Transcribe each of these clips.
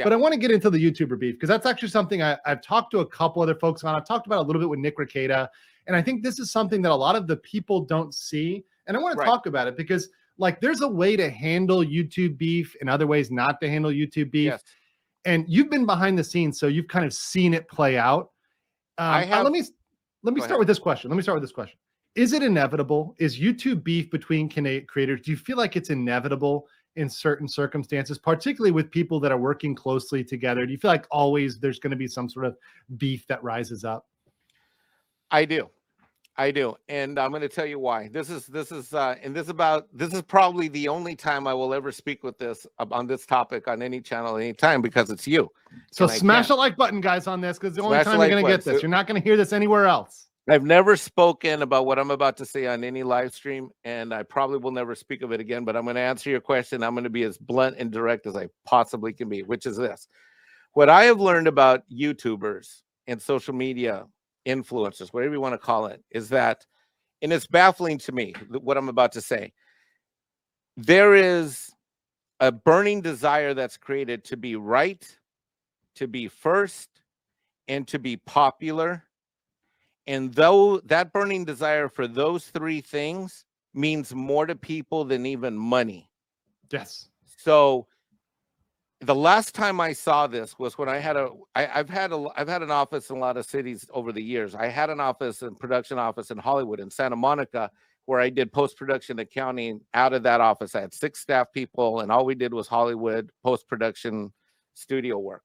But I want to get into the YouTuber beef because that's actually something I've talked to a couple other folks on. I've talked about a little bit with Nick Rekieta, and I think this is something that a lot of the people don't see. And I want to talk about it because, like, there's a way to handle YouTube beef and other ways not to handle YouTube beef. Yes. And you've been behind the scenes, so you've kind of seen it play out. Let me start with this question. Is it inevitable? Is YouTube beef between creators? Do you feel like it's inevitable in certain circumstances, particularly with people that are working closely together? Do you feel like always there's going to be some sort of beef that rises up? I do. And I'm going to tell you why. This is probably the only time I will ever speak with this on this topic on any channel anytime, because it's you. So smash the like button, guys, on this, because the only time you're going to get this. You're not going to hear this anywhere else. I've never spoken about what I'm about to say on any live stream, and I probably will never speak of it again, but I'm going to answer your question. I'm going to be as blunt and direct as I possibly can be, which is this. What I have learned about YouTubers and social media influencers, whatever you want to call it, is that, and it's baffling to me what I'm about to say, there is a burning desire that's created to be right, to be first, and to be popular. And though that burning desire for those three things means more to people than even money. Yes. So the last time I saw this was when I've had an office in a lot of cities over the years. I had an office and production office in Hollywood, in Santa Monica, where I did post-production accounting out of that office. I had 6 staff people, and all we did was Hollywood post-production studio work.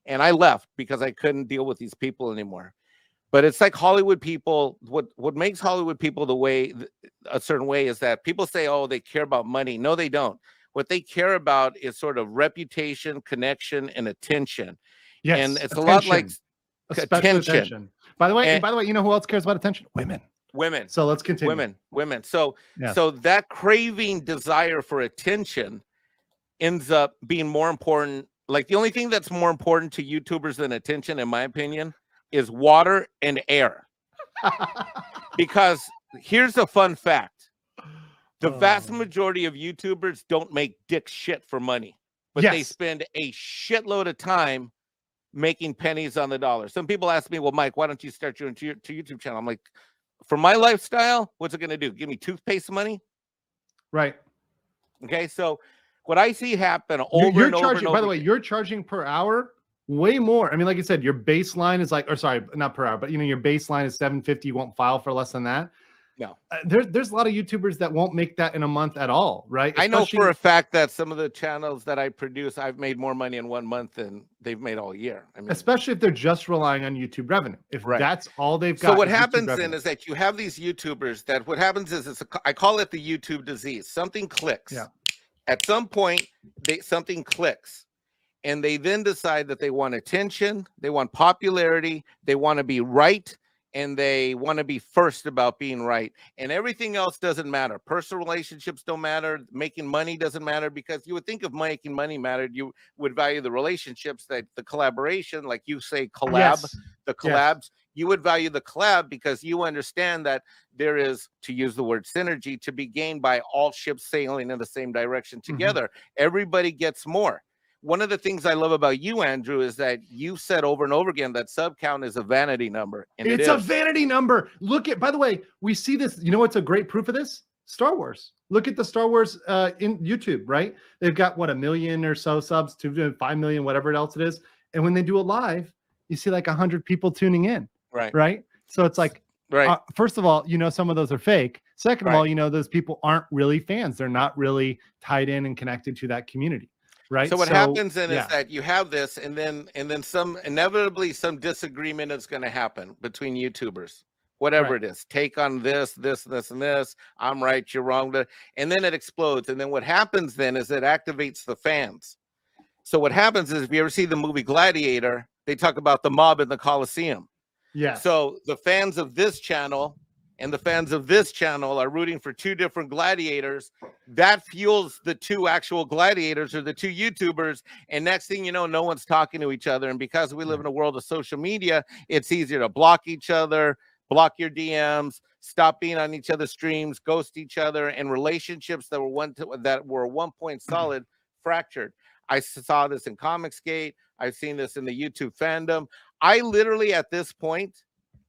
And I left because I couldn't deal with these people anymore. But it's like Hollywood people, what makes Hollywood people a certain way is that people say, oh, they care about money. No, they don't. What they care about is sort of reputation, connection, and attention. Yes, and it's attention. A lot like attention. By the way, you know who else cares about attention? Women. So let's continue. Women. So that craving desire for attention ends up being more important. Like, the only thing that's more important to YouTubers than attention, in my opinion, is water and air. Because here's a fun fact. The vast majority of YouTubers don't make dick shit for money, but they spend a shitload of time making pennies on the dollar. Some people ask me, well, Mike, why don't you start your YouTube channel? I'm like, for my lifestyle, what's it going to do? Give me toothpaste money? Right. Okay. So what I see happen over and over. By the way, you're charging per hour way more. I mean, like you said, your baseline is like, or sorry, not per hour, but your baseline is $750. You won't file for less than that. No, there's a lot of YouTubers that won't make that in a month at all, right? I know for a fact that some of the channels that I produce, I've made more money in 1 month than they've made all year. I mean, especially if they're just relying on YouTube revenue. If that's all they've got. So what happens then is that you have these YouTubers that what happens is I call it the YouTube disease. Something clicks. Yeah. At some point, something clicks. And they then decide that they want attention, they want popularity, they want to be right, and they want to be first about being right. And everything else doesn't matter. Personal relationships don't matter. Making money doesn't matter, because you would think if making money mattered, you would value the relationships, that the collaboration, like you say, the collabs. You would value the collab because you understand that there is, to use the word synergy, to be gained by all ships sailing in the same direction together. Everybody gets more. One of the things I love about you, Andrew, is that you said over and over again that sub count is a vanity number. And it's a vanity number. Look at, by the way, we see this. You know what's a great proof of this? Star Wars. Look at the Star Wars in YouTube, right? They've got, what, 1 million or so subs, 5 million, whatever else it is. And when they do a live, you see like 100 people tuning in. Right. So it's like, first of all, some of those are fake. Second of all, those people aren't really fans. They're not really tied in and connected to that community. Right. So what happens then is that you have this, and then inevitably some disagreement is going to happen between YouTubers, whatever it is. Take on this, and this. I'm right, you're wrong. And then it explodes. And then what happens then is it activates the fans. So what happens is, if you ever see the movie Gladiator, they talk about the mob in the Coliseum. Yeah. So the fans of this channel and the fans of this channel are rooting for 2 different gladiators. That fuels the 2 actual gladiators, or the 2 YouTubers. And next thing you know, no one's talking to each other. And because we live in a world of social media, it's easier to block each other, block your DMs, stop being on each other's streams, ghost each other, and relationships that were at one point solid fractured. I saw this in Comicsgate. I've seen this in the YouTube fandom. I literally, at this point,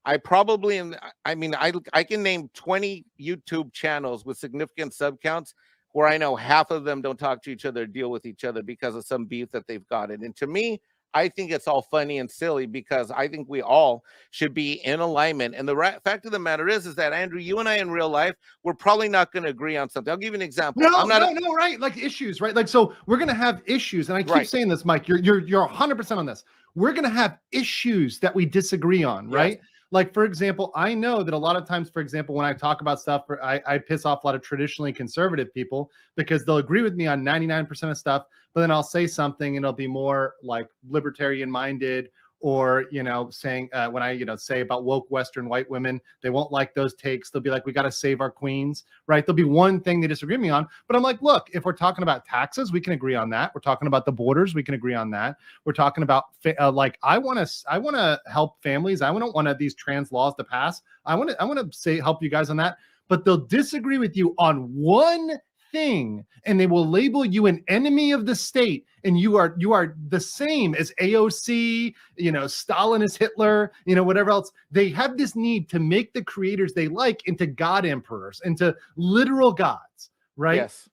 I probably am. I mean, I can name 20 YouTube channels with significant sub counts where I know half of them don't talk to each other, deal with each other because of some beef that they've gotten. And to me, I think it's all funny and silly because I think we all should be in alignment. And the fact of the matter is that, Andrew, you and I in real life, we're probably not going to agree on something. I'll give you an example. No, right? Like issues, right? Like, so we're going to have issues. And I keep saying this, Mike, you're 100% on this. We're going to have issues that we disagree on, right? Yes. Like, for example, I know that a lot of times, for example, when I talk about stuff, I piss off a lot of traditionally conservative people because they'll agree with me on 99% of stuff, but then I'll say something and it'll be more like libertarian minded, or, you know, saying when I, you know, say about woke Western white women, they won't like those takes. They'll be like, we got to save our queens, right? There'll be one thing they disagree with me on, but I'm like, look, if we're talking about taxes, we can agree on that. We're talking about the borders, we can agree on that. We're talking about like, I want to help families. I don't want these trans laws to pass. I want to help you guys on that, but they'll disagree with you on one thing, and they will label you an enemy of the state, and you are the same as AOC, you know, Stalin is Hitler, you know, whatever else. They have this need to make the creators they like into god emperors, into literal gods, right? Yes.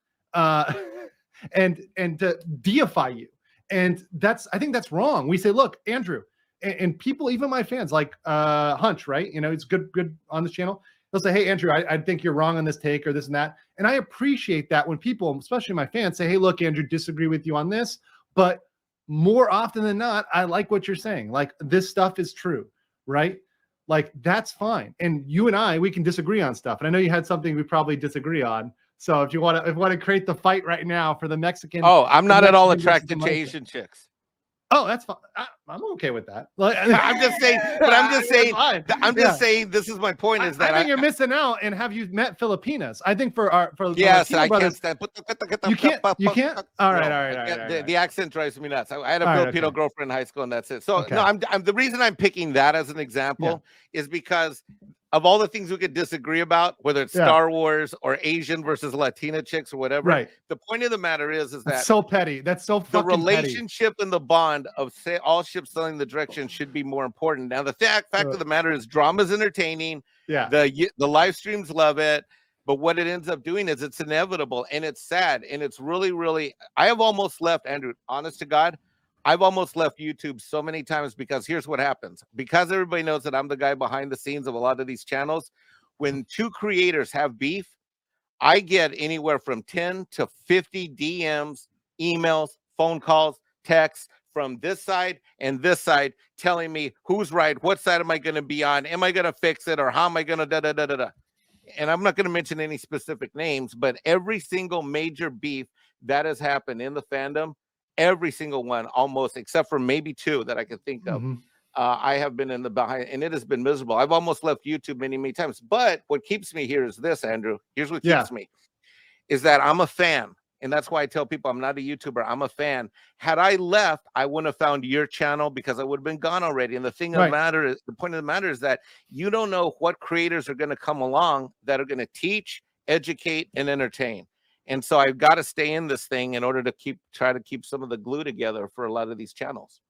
And to deify you. And I think that's wrong. We say, look, Andrew, and people, even my fans like Hunch, right? You know, it's good on this channel. They'll say, hey, Andrew, I think you're wrong on this take or this and that. And I appreciate that when people, especially my fans, say, hey, look, Andrew, disagree with you on this. But more often than not, I like what you're saying. Like, this stuff is true, right? Like, that's fine. And you and I, we can disagree on stuff. And I know you had something we probably disagree on. So if you want to create the fight right now for the Mexican. Oh, I'm not at all attracted to Asian chicks. Oh, that's fine. I'm okay with that. Like, I'm just saying, but I'm just saying, this is my point, is that I think you're missing out. And have you met Filipinas? I think for yes, I brothers, can't stand. You can't. All right. The accent drives me nuts. I had a Filipino girlfriend in high school, and that's it. So no, I'm the reason I'm picking that as an example is because of all the things we could disagree about, whether it's Star Wars or Asian versus Latina chicks or whatever. Right. The point of the matter is that that's so petty. That's so fucking the relationship and the bond of all ships sailing the direction should be more important. Now, the fact of the matter is, drama is entertaining. Yeah. The live streams love it. But what it ends up doing is it's inevitable, and it's sad, and it's really, really. I have almost left, Andrew, honest to God, I've almost left YouTube so many times because here's what happens. Because everybody knows that I'm the guy behind the scenes of a lot of these channels, when two creators have beef, I get anywhere from 10 to 50 DMs, emails, phone calls, texts from this side and this side telling me who's right, what side am I going to be on, am I going to fix it, or how am I going to da-da-da-da-da. And I'm not going to mention any specific names, but every single major beef that has happened in the fandom, every single one, almost, except for maybe two that I can think of, I have been in the behind, and it has been miserable. I've almost left YouTube many, many times. But what keeps me here is this, Andrew. Here's what keeps me, is that I'm a fan. And that's why I tell people I'm not a YouTuber. I'm a fan. Had I left, I wouldn't have found your channel because I would have been gone already. And the thing of the matter is, the point of the matter is that you don't know what creators are going to come along that are going to teach, educate, and entertain. And so I've got to stay in this thing in order to try to keep some of the glue together for a lot of these channels.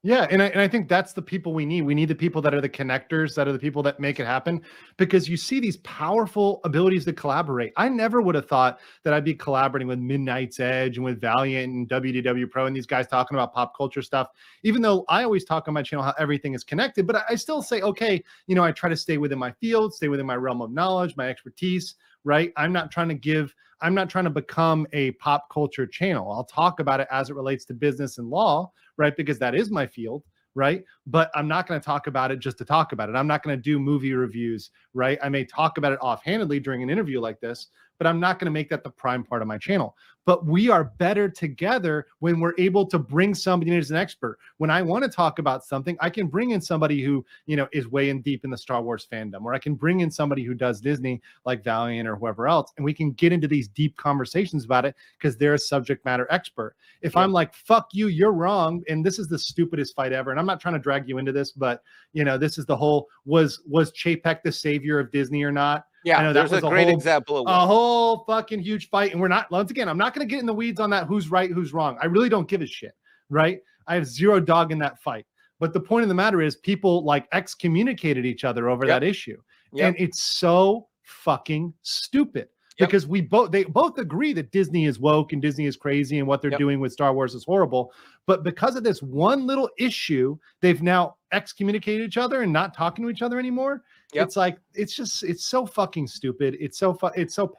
Yeah, and I think that's the people we need. We need the people that are the connectors, that are the people that make it happen, because you see these powerful abilities to collaborate. I never would have thought that I'd be collaborating with Midnight's Edge and with Valiant and WDW Pro and these guys talking about pop culture stuff, even though I always talk on my channel how everything is connected. But I still say, okay, you know, I try to stay within my field, stay within my realm of knowledge, my expertise, right? I'm not trying to become a pop culture channel. I'll talk about it as it relates to business and law, right? Because that is my field, right? But I'm not going to talk about it just to talk about it. I'm not going to do movie reviews, right? I may talk about it offhandedly during an interview like this, but I'm not going to make that the prime part of my channel. But we are better together when we're able to bring somebody in as an expert. When I want to talk about something, I can bring in somebody who, you know, is way in deep in the Star Wars fandom, or I can bring in somebody who does Disney like Valiant or whoever else, and we can get into these deep conversations about it because they're a subject matter expert. If I'm like, fuck you, you're wrong, and this is the stupidest fight ever, and I'm not trying to drag you into this, but, you know, this is the whole, was Chapek the savior of Disney or not? I know there's that was a great whole, example of a one. whole fucking huge fight. And we're not, once again, I'm not going to get in the weeds on that. Who's right, who's wrong. I really don't give a shit. Right. I have zero dog in that fight. But the point of the matter is people like excommunicated each other over that issue. And it's so fucking stupid because they both agree that Disney is woke and Disney is crazy and what they're doing with Star Wars is horrible. But because of this one little issue, they've now excommunicated each other and not talking to each other anymore. It's like, it's so fucking stupid. It's so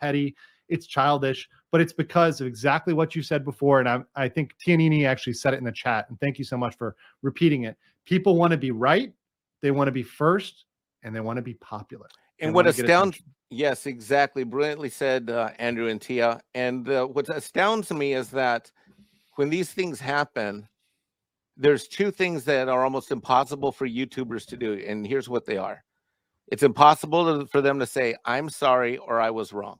petty. It's childish, but it's because of exactly what you said before. And I think Tianini actually said it in the chat. And thank you so much for repeating it. People want to be right. They want to be first and they want to be popular. And what astounds, yes, exactly. Brilliantly said, Andrew and Tia. And what astounds me is that when these things happen, there's two things that are almost impossible for YouTubers to do. And here's what they are. It's impossible for them to say, I'm sorry, or I was wrong.